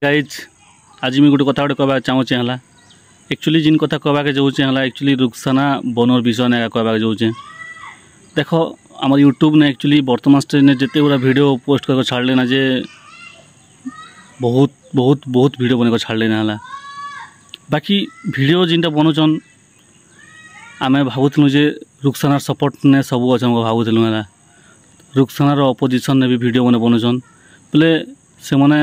Guys आज मुझे गोटे कथा कहवा चाहूँचे है एक्चुअली जिन कथा कहवाके जाऊँचे है एक्चुअली रुखसाना बनर विषय ने कहवाके जाऊँचे। देख आम यूट्यूब ने एक्चुअली बर्तमान स्टेज ने जिते गुड़ा वीडियो पोस्ट कर छाड़ले ना जे बहुत बहुत बहुत वीडियो बन छाड़ले ना बाकी वीडियो जिनटा बनौन आम भावुलु जे रुखसानार सपोर्ट ने सब अच्छे भावुलु है रुखसानार अपोजिशन ने भी वीडियो मैंने बनौन बोले से मैंने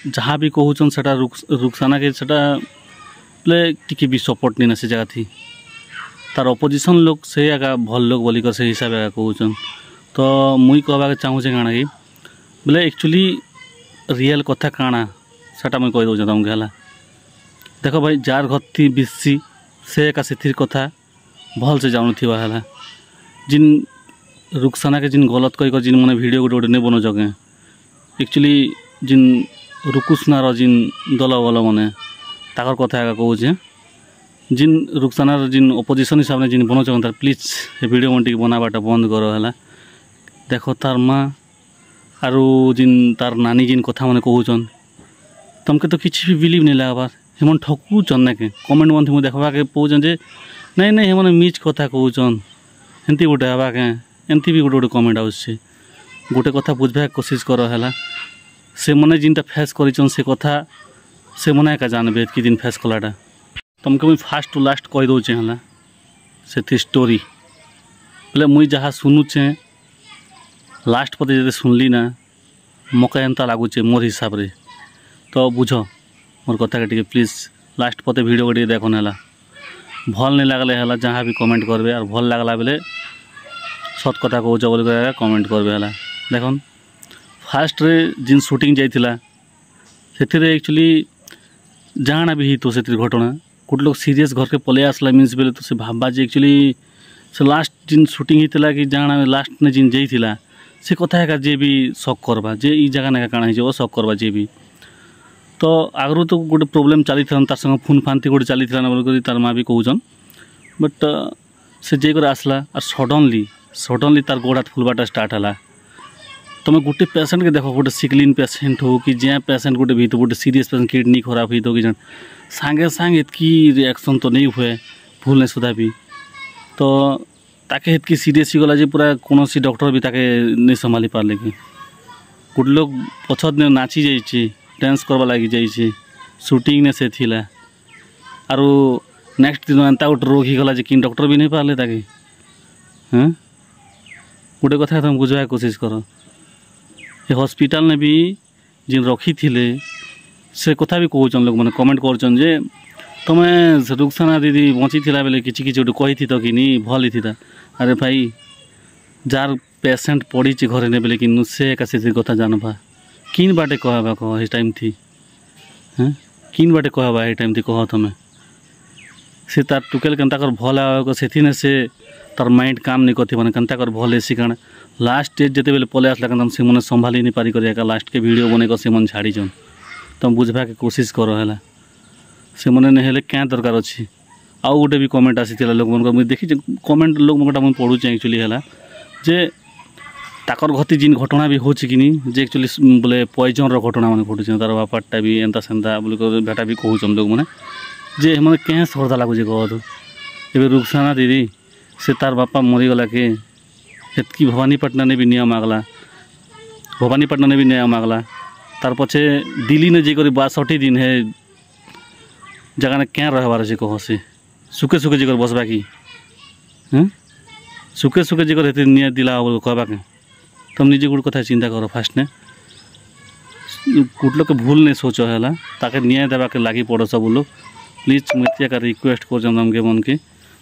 जहाँ भी कहून से रुखसाना के सेटा बोले टी भी सपोर्ट नहीं ना से जगह थी तार अपोजिशन लोग से आगा भल लोग बोलिकर से हिसाब से कहून तो मुई कहवा चाहूँचे काଣା कि बोले एक्चुअली रियल कथा काଣା सेटा मुई कह दूँ तुमको है देख भाई जार घर थी बिसी से एका से कथा भल से जानु थी है जिन रुखसाना के जिन गलत कह जिन मैंने वीडियो गोटे गोटे नहीं बनो जगह एक्चुअली जिन रुकुसनार जिन दल बल मैंने ताकर कथा कहूँ जिन रुखसानार जिन अपोजिशन हिसाब से जिन बनाऊँ तार प्लीज वीडियो मन टी बनाबाटा बंद कर है देख तार माँ आरु जिन तार नानी जिन कथा मैंने कहून तुमके तो किसी भी बिलीव नहीं लगाबार हेमन ठकुचन ना के कमेंट मन मुझे देखा के पौन जे नहीं नहीं हेमन मिच कथा कहून एमती गोटे हवा के एमती भी गोटे गोटे कमेंट आसे गोटे कथा बुझा कोशिश कर है से मैंने जिनटा फेस कर से कथा से मैंने एका जानबे कि दिन फेस कलाटा तुमको मुझे फास्ट टू लास्ट कह दूचे है से स्टोरी बोले मुई जहाँ शुणुचे लास्ट पते जो सुनली ना मका एंता लगुचे मोर हिसाब रे तो बुझ मोर कथा के प्लीज लास्ट पते वीडियो को देख ना भल नहीं लगले है जहाँ भी कमेंट करबे और भल लगला बेले सत कथा कहूँ बोल कमेंट करबे है देख फास्ट रे जिन शूटिंग जाइथिला से एक्चुअली जाना भी तो से घटना कुछ लोग सीरियस घर के पले आसला मीन्स बेले तो से भाबा जे एक्चुअली से लास्ट जिन शूटिंग होता कि जाना लास्ट ने जिन जाइथिला से कथा है जे भी शक करवा जे ई जगह ना काଣା हो शक करवा जे भी तो आगु तो गोटे प्रोब्लेम चली तार संग फोन फानती गोटे चली ना बोल तार माँ भी कहून बट से जे कर आसला और सडनली तार गोड़ हाथ फुलबाटा स्टार्ट है तुम गोटे पेसेंट के देख गोटे सिकलिन पेसेंट हो कि जे पेसेंट गोटे भी तो गोटे सीरीयस पेसेंट किडनी खराब हो तो कि सांगे सांगे इतकी रिएक्शन तो नहीं हुए भूल नहीं सुधा भी तो ताके इतकी सीरीयस ही गला जे पूरा कौन सी डॉक्टर भी ताके नहीं संभाली पारे कि गोटे लोग पछद ने नाची जाइए डांस करवा लगी जाइए शूटिंग ने से थिला आरो नेक्स्ट दिन एंता गोटे रोग ही गला जे कि डॉक्टर भी नहीं पारे ताकि हाँ गोटे कथा तुम बुझा कोशिश कर ये हॉस्पिटल ने भी जिन रखी थिले से कथा भी कहून लोग मैंने कमेंट कर तुम्हें रुखसाना दीदी बची थिला बेले किसी किसी गोटे कही तो कि नहीं भल ही था अरे भाई जार पेसेंट पड़ी घरे ने बेले कि से एका से कथा जानबा किन बाटे कहबा कह टाइम थी हाँ किन बाटे कहबा ये टाइम थी कह तुम्हें से तार टुकेल केन्ता कर भल आगे से से तार माइंड काम नहीं करती मैंने केन्ता कर भल ऐसी कारण लास्ट स्टेज जिते बेले पले आसला कारण से मैंने संभाली नहीं पारी कर लास्ट के वीडियो बने से मन छाड़ी तुम बुझा के कोशिश कर है से मैंने नहीं क्या दरकार अच्छी आउ गोटे भी कमेंट आसी लोक मन मुझे देखी कमेंट लोक मनटा मुझे पढ़ुचे एक्चुअली है जे ताकर घटी जिन घटना भी हो कि जे एक्चुअली बोले पॉइजन घटना मैंने घटुचे तार बापाटा भी एंता सेंता बोल बेटा भी कहून लोग मैंने जे मैंने क्या श्रद्धा लगुचे कह तो ये रुखसाना दीदी से तार बापा मरीगला के एतकी भवानीपाटना ने भी न्याय मागला भवानीपाटना ने भी न्याय मागला तार पछे दिल्ली ने जे करी 62 दिन है जगह ने क्या रहबार से कह से सुखे सुखे जेकर बसबा कि हाँ सुखे सुखे जेकर हेते न्याय दिला कहबा के तुम निजे गोटे कथा चिंता करो फास्ट ने कुछ लोग के भूल नहीं सोचो है ताके न्याय देवा के लगी पड़ो सब लोग प्लीज मुझे का रिक्वेस्ट कर मन के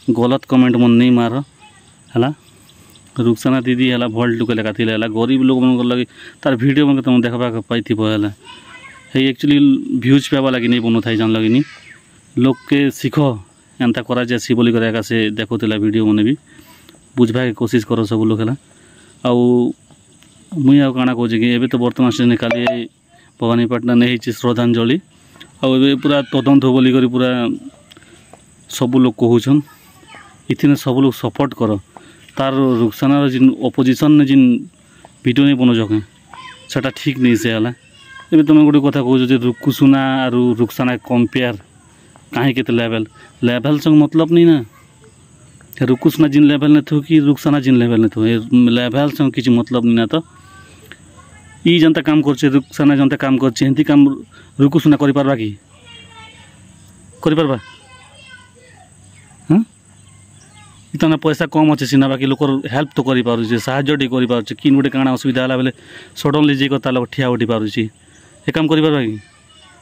गलत कमेंट मन नहीं मार है रुखसाना दीदी है भल टुके लेखा थी गरीब लोग मन लगे तार वीडियो मन तुम देखा पाई है एक्चुअली व्यूज पावा लगी नहीं बनो था जान लगे नहीं लोग के शिख एंता करा जासी बोली कर से देखुला वीडियो मैंने भी बुझा के कोशिश कर सब लोग है मुई आ काଣା कहूँ कि एबे तो बर्तमान स्टेज ने खाली भवानीपाटना नहीं श्रद्धांजलि आबे पूरा तदंत हो बोली करी पूरा सब लोग कहून इतने सब लोग सपोर्ट कर तार रुखसानार जिन अपोजिशन ने जिन वीडियो नहीं बनो जगह सेटा ठीक नहीं से है ଏବେ ତୁମେ ଗୋଟେ କଥା କହୁଛ ଯେ ରୁକୁସୁନା ଆରୁ ରୁକ୍ସାନା କମ୍ପେୟାର କାହିଁ କେତେ ଲେଭେଲ୍ ସଙ୍ଗେ ମତଲବ नहीं ना। रुकुसना जिन लेवल ने थो कि रुक्साना जिन लेवल ने थो लेवल संग किसी मतलब नहीं ना। तो ई जनता काम करछे रुक्साना जनता काम करछे हिंदी काम रुकुसना करि पारबा कि करि पारबा इतना पैसा कम अच्छे सीना बाकी लोक हेल्प तो करि पारुछे साहाय्य करि पारुछे कि गोटे काଣା असुविधा होला बेले सडनली जे कता लोक ठिया उठी पारुछे ए काम करि पारबा कि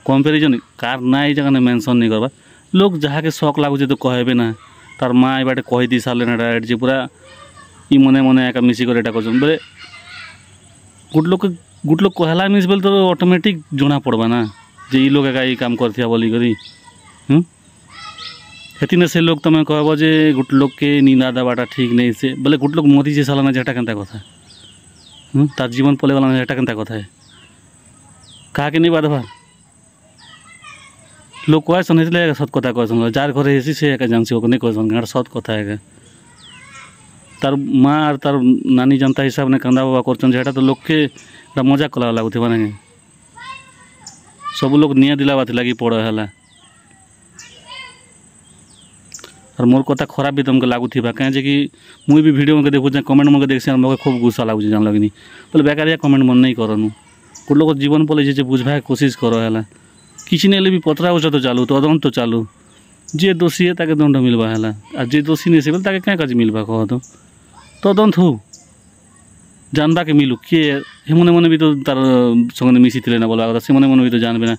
कंपैरिजन कार ना ए जगह मेंशन नहीं करबा लोग जहाँ के शौक लागुचे तो कहबे ना तार माँ ये बाटे कही दी सारे ना डायरेक्ट जे पूरा ई मने मने एका मिसिक एटा कर बोले गुड लोग कहला मिस बोले तो ऑटोमेटिक जना पड़बा ना जे ई लोग एका ई काम करथिया बोली करी हेती ने से लोग तुम कहब जे गुट लोग के निंदा देवाटा ठीक नहीं से बोले गुट लोग मोदी जे साला ना जेटा केनता कथा तार जीवन पले वाला जेटा केनता कथा है कहा के नहीं बाधवा लोग कह सुन सत कथा कह जार घर से एका जानसी नहीं कह गाँव सत कथा है तार माँ और तार नानी जनता हिसाब ने कंदा बाबा कर तो लोग के मजाक कला लगुवा ना सब लोग निया दिला बात लगी पड़ है और मोर कथा खराब भी तुमको लगुवा कहीं कि मुई भी वीडियो में देखु कमेंट मन देख मोके खूब गुस्सा लगुच जान लगनी बोले बेकारिया कमेंट मन नहीं करनु गोटे लोग जीवन पले बुझा कोशिश कर है किसी ने भी पतरा उचा तो चालू तदंत तो चालू जे दोषी है ताके दंड मिलवा है आ जे दोषी नहीं से बोले ताके क्या काज मिलवा कह तो तदंत हो जानबा के मिलू किए मने मने भी तो तार संगे मिसी ना बोला कथा से मने मने भी तो जानबे ना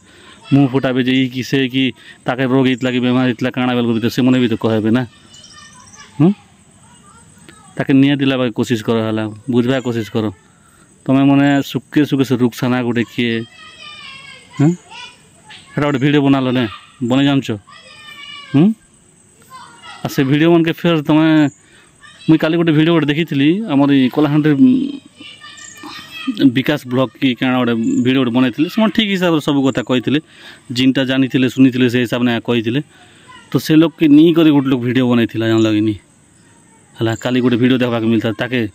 मुँह फुटाबे जे ई किसे कि ताके रोग इतला कि बेमार इतला काଣା बेल भी तो से मने भी तो कहबे ना ताके निया दिला कोशिश कर है बुझवा कोशिश करो तुम मने सुखे सुखे से रुक्साना गोटे किए हेटा गोटे वीडियो बना लो ने बने जानछ आ से वीडियो मन के फिर तुम मुई काली गोटे वीडियो गोटे देखी आमर कलाहांडी विकास ब्लॉग की क्या गोटे वीडियो गोटे बनई से ठीक हिसाब से सब कथा कही जिनटा जानी शुनी से हिसाब ने कही तो से लोग के नहीं कर गोटे लोग वीडियो बनई जान लगे है काली गोटे वीडियो देखा मिलता ताके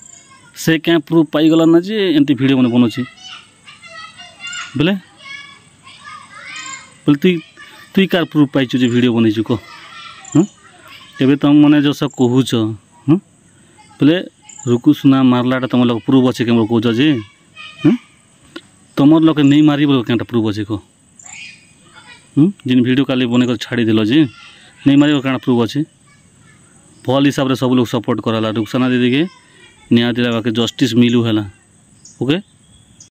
से क्या प्रूफ पाईगला ना जे एमती वीडियो मैंने बनाऊँ बोले बोले तुई कार प्रूफ पाइचु जे वीडियो बनईचु कह एबे तुम मैंने जो सब कहूच बोले रुकुसुना मारलाटा तुम लोग प्रूफ अच्छे के कौच जे तुम लोग नहीं मारी बोल क्या प्रूफ अच्छे कह जिन वीडियो काली बन छाड़ी दिल जे नहीं मारी क्या प्रूफ अच्छे भल हिसाब से सब लोग सपोर्ट कराला रुक्साना दीदी के न्याय दिला जस्टिस मिलू है ओके।